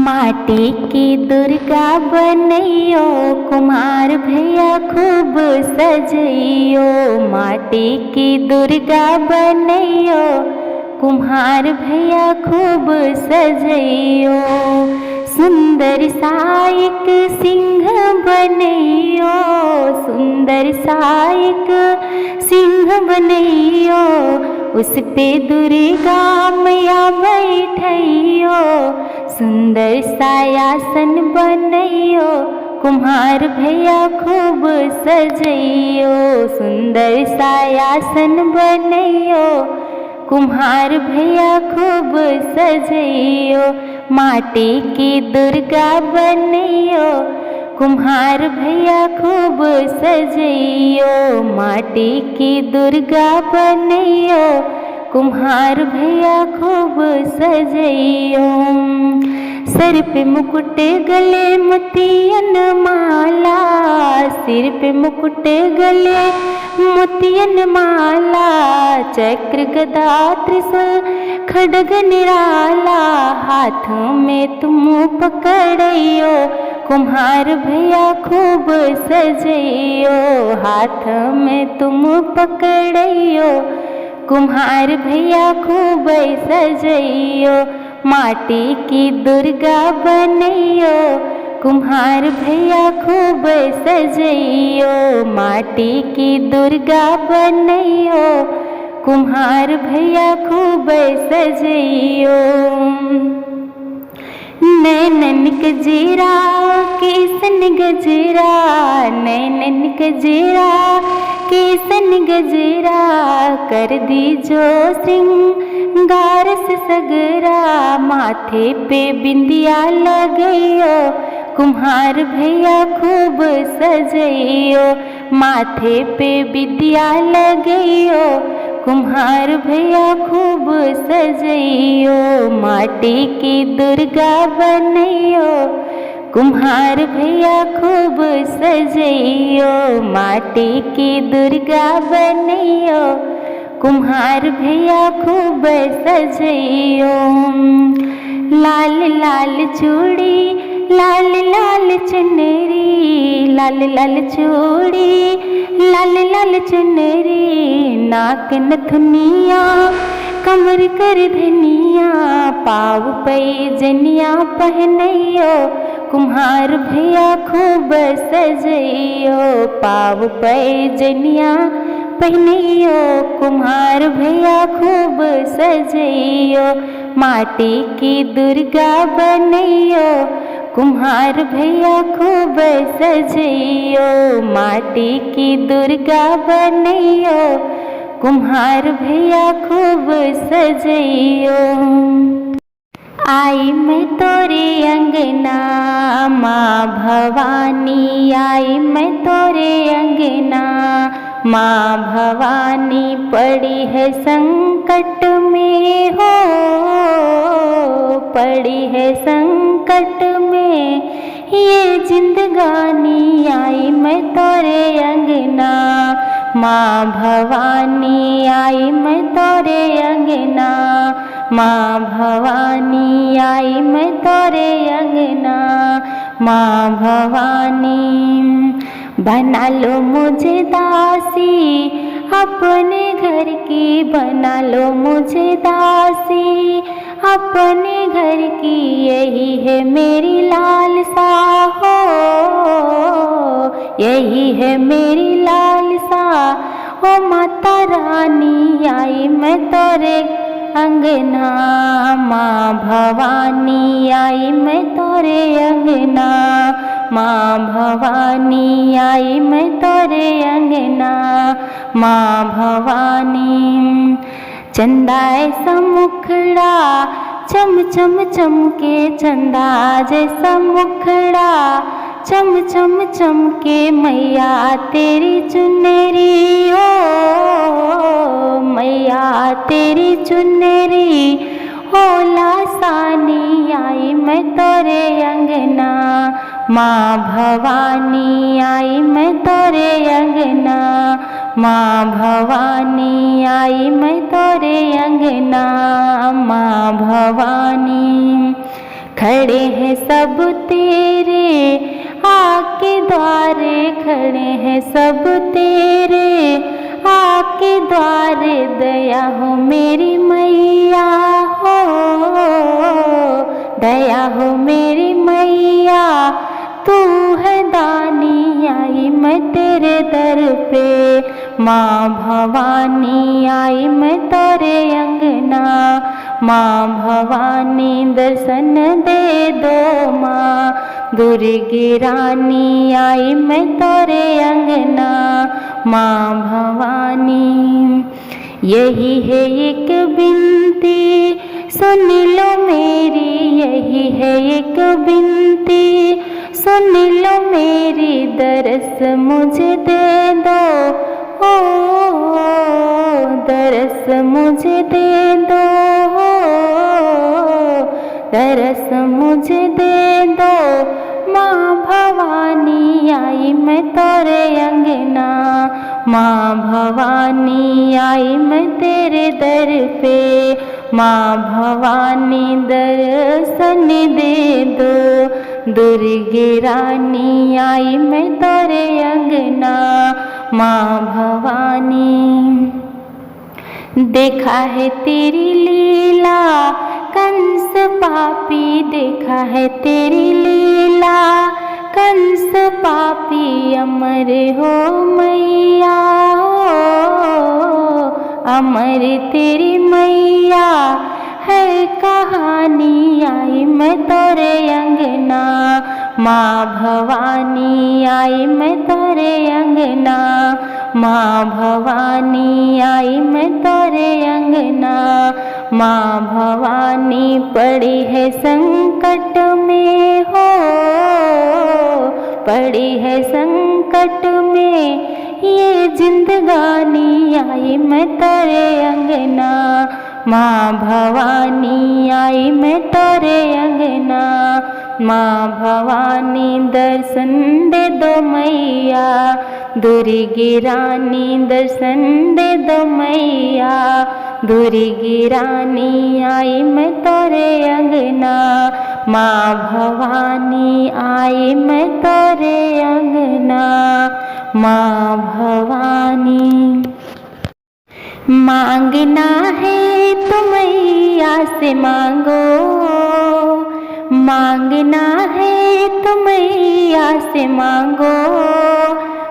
माटी की दुर्गा बनैयो, कुम्हार भैया खूब सजैयो। माटी की दुर्गा बनैयो, कुम्हार भैया खूब सजैयो। सुंदर सायक सिंह बनैयो, सुंदर सायक सिंह बनैयो। उस पे दुर्गा मैया बैठैयो, सुंदर सायासन बनैयो। कुम्हार भैया खूब सजैयो, सुंदर सायासन बनैयो। कुम्हार भैया खूब सजैयो। माटी की दुर्गा बनैयो, कुम्हार भैया खूब सजैयो। माटी की दुर्गा बनैयो, कुम्हार भैया खूब सजैयो। सर पे मुकुट गले मोतियन माला, सिर पे मुकुट गले मोतियन माला। चक्र गदा त्रिशूल खड्ग निराला, हाथ में तुम पकड़ैयो। कुम्हार भैया खूब सजैयो, हाथ में तुम पकड़ैयो। कुम्हार भैया खूब सजैयो। माटी की दुर्गा बनैयो, कुम्हार भैया खूब सजैयो। माटी की दुर्गा बनैयो, कुम्हार भैया खूब सजैयो। नैनन गजरा केसन गजरा, नैनन गजरा केसन गजरा। कर दीजो श्रृंगार से सगरा, माथे पे बिंदिया लगैयो। कुम्हार भैया खूब सजैयो, माथे पे बिंदिया लगैयो। कुम्हार भैया खूब सजैयो। माटी की दुर्गा बनैयो, कुम्हार भैया खूब सजैयो। माटी की दुर्गा बनैयो, कुम्हार भैया खूब सजैयो। लाल लाल चूड़ी लाल लाल चुनरी, लाल लाल चूड़ी लाल लाल चुनरी। नाक नथुनिया कमर कर धनिया, पाव पैजनिया पहनैयो। कुम्हार भैया खूब सजैयो, पाव पैजनिया पहनैयो। कुम्हार भैया खूब सजैयो। माटी की दुर्गा बनैयो, कुम्हार भैया खूब सजैयो। माटी की दुर्गा बनैयो, कुम्हार भैया खूब सजैयो। आई मैं तोरे अंगना माँ भवानी, आई मैं तोरे अंगना माँ भवानी। पड़ी है संकट में हो, पड़ी है संकट में ये जिंदगानी। आई मैं तोरे अंगना माँ भवानी, आई मैं तोरे अंगना माँ भवानी। आई मैं तोरे अंगना माँ भवानी। बना लो मुझे दासी अपने घर की, बना लो मुझे दासी अपने घर की। यही है मेरी लालसा हो, यही है मेरी लालसा। ओ माता रानी आई मैं तोरे अंगना माँ भवानी, आई मैं तोरे अंगना माँ भवानी। आई मैं तोरे अंगना माँ भवानी। चंदा ऐसा मुखड़ा चम चम चमके, चंदा जैसा मुखड़ा चम चम चमके। मैया तेरी चुनरी हो, मैया तेरी चुनरी हो लासानी। आई मैं तोरे अंगना माँ भवानी, आई मैं तोरे अंगना माँ भवानी। आई मैं तोरे अंगना माँ भवानी। खड़े हैं सब तेरे आके द्वारे, खड़े हैं सब तेरे आके द्वारे। दया हो मेरी मैया हो, दया हो मेरी मैया, तू है दानी आई मैं तेरे दर पे। माँ भवानी आई मैं तेरे अंगना, माँ भवानी दर्शन दे दो। माँ दुर्गे रानी आई मैं तेरे अंगना, माँ भवानी। यही है एक विनती सुन लो मेरी, यही है एक विनती सुन लो मेरी। दरस मुझे दे दो ओ, दरस मुझे दे दो, दरस मुझे दे दो। माँ भवानी आई मैं तेरे अंगना, माँ भवानी आई मैं तेरे दर पे। माँ भवानी दर्शन दे दो, दुर्गे रानी आई मैं तेरे अंगना, माँ भवानी। देखा है तेरी लीला कंस पापी, देखा है तेरी लीला कंस पापी। अमर हो मैया अमर तेरी मैया है कहानी। आई मैं तेरे अंगना, माँ भवानी आई मैं तेरे अंगना, माँ भवानी आई मैं तेरे अंगना। माँ भवानी पड़ी है संकट में हो, पड़ी है संकट में ये जिंदगानी। आई मैं तेरे अंगना, माँ भवानी आई मैं तेरे अंगना, माँ भवानी दर्शन दे दो मैया। दुर्गे रानी दर्शन दे दो मैया, दुर्गे रानी आई मैं तेरे अंगना, माँ भवानी आई मैं तेरे अंगना, माँ भवानी। मांगना है तो मैया से मांगो, मांगना है तो मैया से मांगो।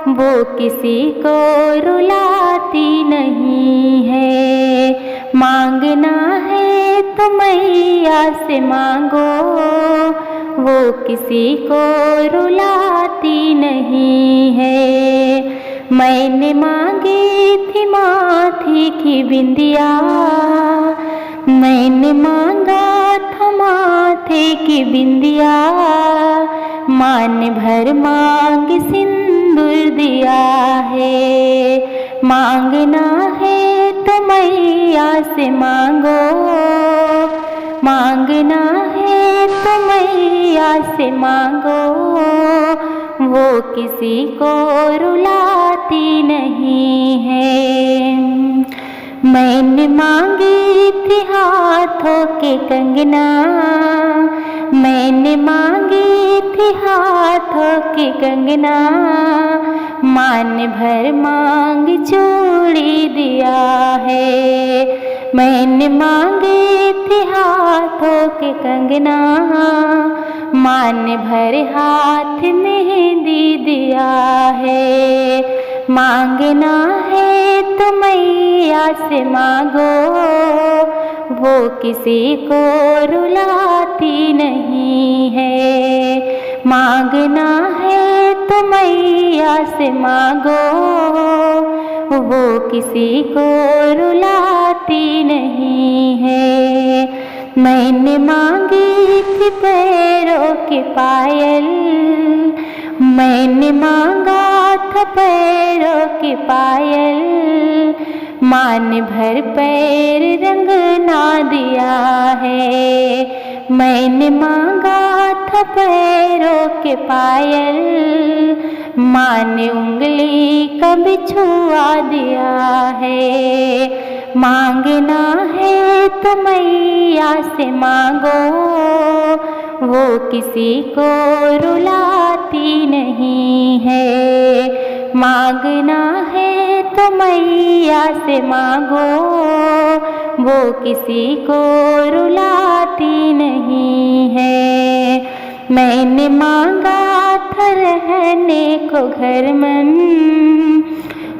वो किसी को रुलाती नहीं है। मांगना है तो मैया से मांगो, वो किसी को रुलाती नहीं है। मैंने मांगी थी माथे की बिंदिया, मैंने मांगा था माथे की बिंदिया। मान भर मांग सिंदूर दिया है। मांगना है तो मैया से मांगो, मांगना है तो मैया से मांगो। वो किसी को रुलाती नहीं है। मैंने मांगी थी हाथों के कंगना, मैंने मांगी थी हाथों के कंगना। मान भर मांग चूड़ी दिया है। मैंने मांगी थी हाथों के कंगना, मान भर हाथ मेहंदी दिया है। मांगना है तो मैया से मांगो, वो किसी को रुलाती नहीं है। मांगना है तो मैया से मांगो, वो किसी को रुलाती नहीं है। मैंने मांगी थी पैरों की पायल, मैंने मांगा था पैरों की पायल। मान भर पैर रंग ना दिया है। मैंने मांगा था पैरों के पायल, मान उंगली का बिछुआ दिया है। मांगना है तो मैया से मांगो, वो किसी को रुलाती नहीं है। मांगना है तो मैया से मांगो, वो किसी को रुलाती नहीं है। मैंने मांगा था रहने को घर मन,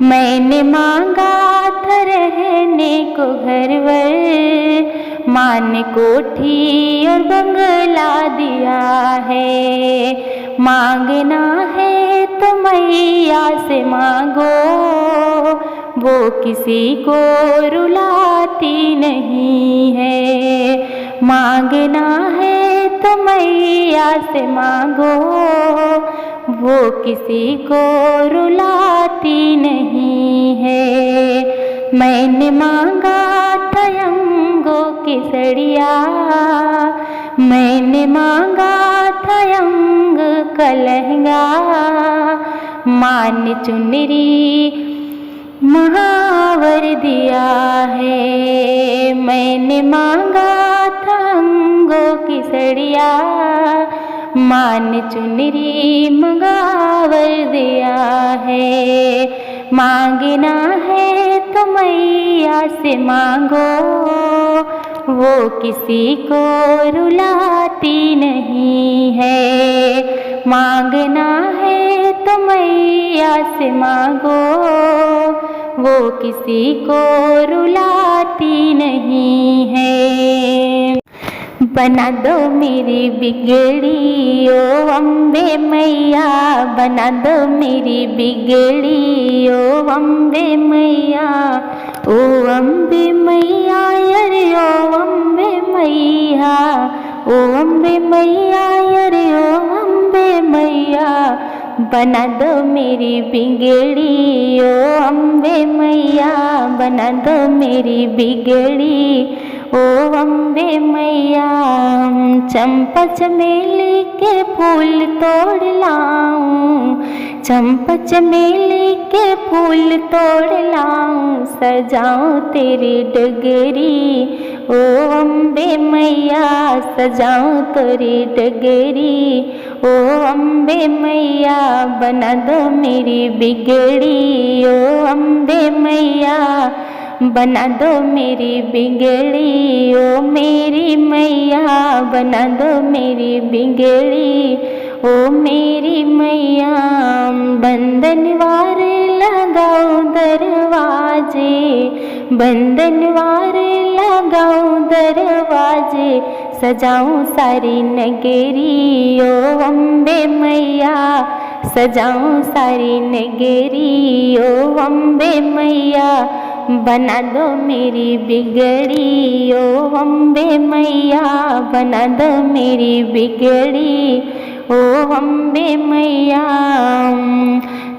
मैंने मांगा था रहने को घर वर, माँ ने कोठी और बंगला दिया है। मांगना है तो मैया से मांगो, वो किसी को रुलाती नहीं है। मांगना है तो मैया से मांगो, वो किसी को रुलाती नहीं है। मैंने मांगा था अंगों की सड़िया, मैंने मांगा था अंग का लहंगा, माँ ने चुनरी महावर दिया है। मैंने मांगा था अंगों की सड़िया, माँ ने चुनरी मंगावर दिया है। मांगना है तो मैया से मांगो, वो किसी को रुलाती नहीं है। मांगना है तो मैया से मांगो, वो किसी को रुलाती नहीं है। बना दो मेरी बिगड़ी ओ अम्बे मैया, बना दो मेरी बिगड़ी ओ अम्बे मैया। ओ अम्बे मैया अरे ओ अम्बे मैया, ओ अम्बे मैया अरे ओ अम्बे मैया। बना दो मेरी बिगड़ी ओ अम्बे मैया, बना दो मेरी बिगड़ी ओ अम्बे मैया। चंपा चमेली के फूल तोड़ लाऊं, चंपा चमेली के फूल तोड़ लाऊं, सजाऊं तेरी डगरी ओ अम्बे मैया, सजाऊं तेरी डगरी ओ अम्बे मैया। बना दो मेरी बिगड़ी ओ अम्बे मैया, बना दो मेरी बिगड़ी ओ मेरी मैया। बना दो मेरी बिगड़ी ओ मेरी मैया। बंधनवार लगाओ दरवाजे, बंधनवार लगाओ दरवाजे, सजाऊं सारी नगरी ओ अम्बे मैया, सजाऊं सारी नगरी ओ अम्बे मैया। बना दो मेरी बिगड़ी ओ अम्बे मैया, बना दो मेरी बिगड़ी ओ अम्बे मैया।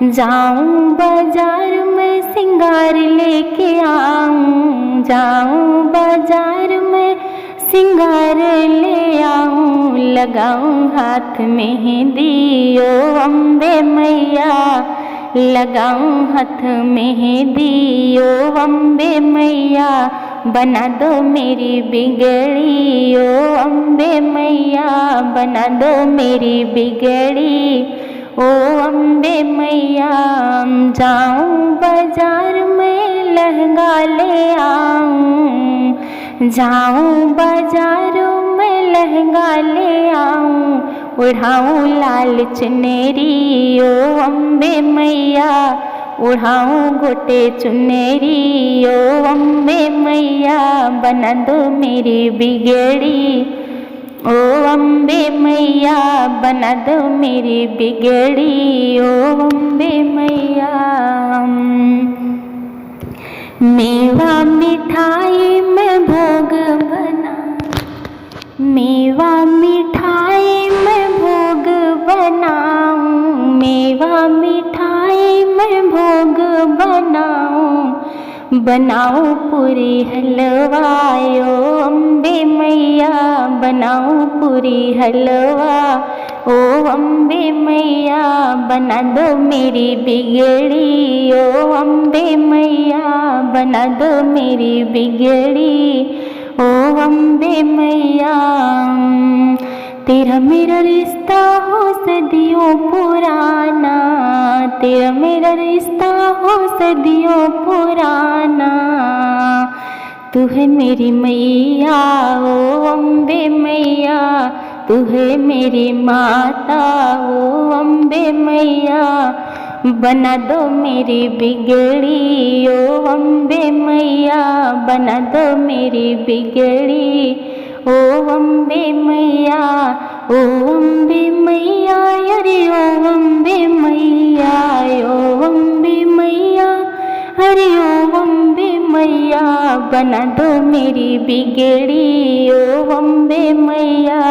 जाऊं बाजार में सिंगार लेके आऊं, जाऊं बाजार में सिंगार ले आऊं, लगाऊं हाथ मेहंदी ओ अम्बे मैया, लगाऊं हाथ मेहंदी ओ अम्बे मैया। बना दो मेरी बिगड़ी ओ अम्बे मैया, बना दो मेरी बिगड़ी ओ अम्बे मैया। जाऊं बाजार में लहंगा ले आऊं, जाऊं बाजारों में लहंगा ले आऊं, उड़ाऊं लाल चुनरी ओ अम्बे मैया, उड़ाऊं गोटे चुनरी ओ अम्बे मैया। बना दो मेरी बिगड़ी ओ अम्बे मैया, बना दो मेरी बिगड़ी ओ अम्बे मैया। मेवा मिठाई में भोग बना, मेवा मिठाई में भोग बनाऊं, मेवा मिठाई में भोग बनाऊं, बनाऊं पूरी हलवा ओ अम्बे मैया, बनाऊं पूरी हलवा ओ अम्बे मैया। बना दो मेरी बिगड़ी ओ अम्बे मैया, बना दो मेरी बिगड़ी ओ अम्बे मैया। तेरा मेरा रिश्ता हो सदियों पुराना, तेरा मेरा रिश्ता हो सदियों पुराना। तू है मेरी मैया ओ अम्बे मैया, तू है मेरी माता ओ अम्बे मैया। बना दो मेरी बिगड़ी ओ अम्बे मैया, बना दो मेरी बिगड़ी ओ अम्बे मैया। ओ अम्बे मैया अरे ओ अम्बे मैया, ओ अम्बे मैया अरे ओ अम्बे मैया। बना दो मेरी बिगड़ी ओ अम्बे मैया,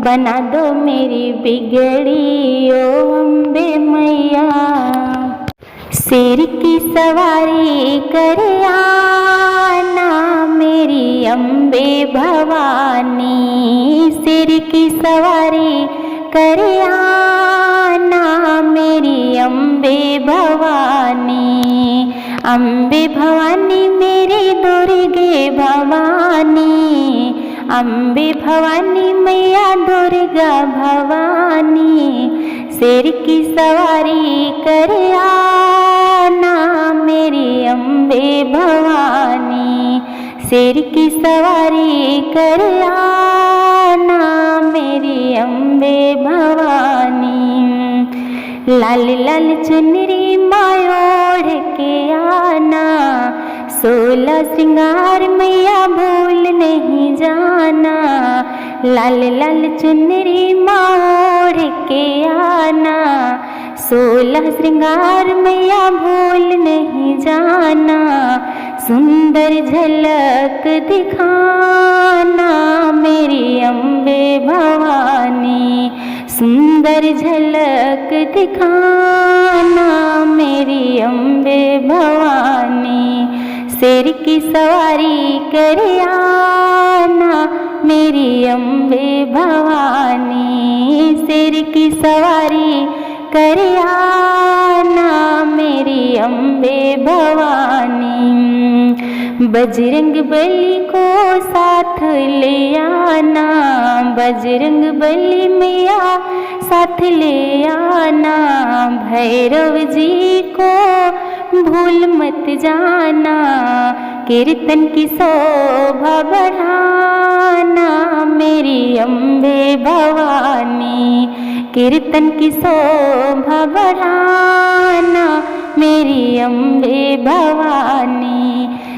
बना दो मेरी बिगड़ी ओ अम्बे मैया। शेर की सवारी करे आना मेरी अम्बे भवानी, शेर की सवारी करे आना मेरी अम्बे भवानी। अम्बे भवानी मेरी दुर्गे भवानी, अम्बे भवानी मैया दुर्गा भवानी। शेर की सवारी करे आना मेरी अम्बे भवानी, शेर की सवारी करे आना मेरी अम्बे भवानी। लाल लाल चुनरी मायोड़ के आना, 16 श्रृंगार मैया भूल नहीं जाना। लाल लाल चुनरी मोड़ के आना, 16 श्रृंगार मैया भूल नहीं जाना। सुंदर झलक दिखाना मेरी अम्बे भवानी, सुंदर झलक दिखाना मेरी अम्बे भवानी। शेर की सवारी करे आना मेरी अम्बे भवानी, शेर की सवारी करे आना मेरी अम्बे भवानी। बजरंग बली को साथ ले आना, बजरंग बली मैया साथ ले आना। भैरव जी को भूल मत जाना, कीर्तन की शोभा बढ़ाना मेरी अम्बे भवानी, कीर्तन की शोभा बढ़ाना मेरी अम्बे भवानी।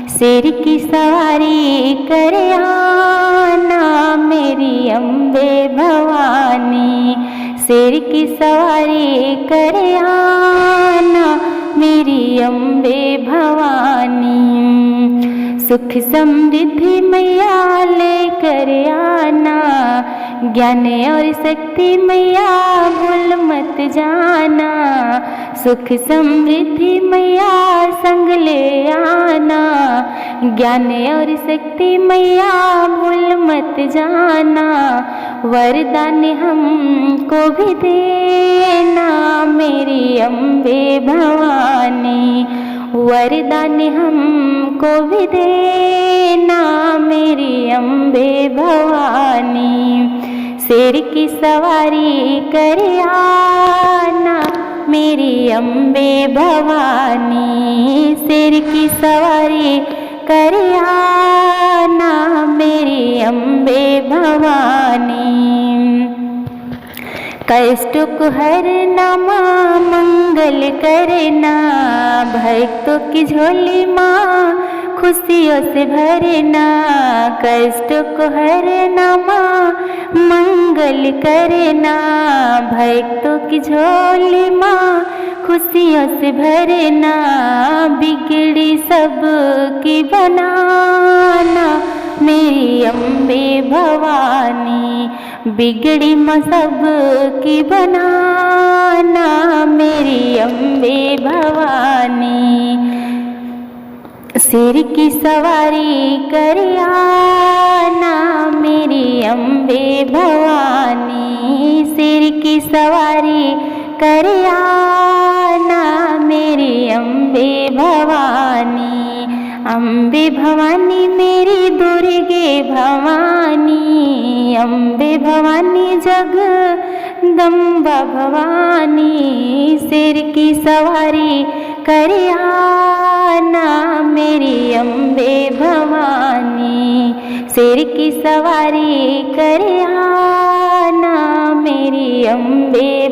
शेर की सवारी करे आना मेरी अम्बे भवानी, शेर की सवारी करे आना मेरी अम्बे भवानी। सुख समृद्धि मैया लेकर आना, ज्ञान और शक्ति मैया भूल मत जाना। सुख समृद्धि मैया संग ले आना, ज्ञान और शक्ति मैया भूल मत जाना। वरदान हमको भी देना मेरी अम्बे भवानी, वरदान हमको भी देना मेरी अम्बे भवानी। शेर की सवारी करे आना मेरी अम्बे भवानी, शेर की सवारी करे आना मेरी अम्बे भवानी। कष्ट को हरना माँ मंगल करना, भक्तों की झोली माँ खुशियों से भरना। कष्ट को हरना माँ मंगल करना, भक्तों की झोली माँ खुशियों से भरना। बिगड़ी सब की बनाना मेरी अम्बे भवानी, बिगड़ी माँ सब की बनाना मेरी अम्बे भवानी। शेर की सवारी करे आना मेरी अम्बे भवानी, शेर की सवारी करे आना मेरी अम्बे भवानी। अम्बे भवानी मेरी दुर्गे भवानी, अम्बे भवानी जगदम्बा भवानी, सिर की सवारी करे आना मेरी अम्बे भवानी, सिर की सवारी करे आना मेरी अम्बे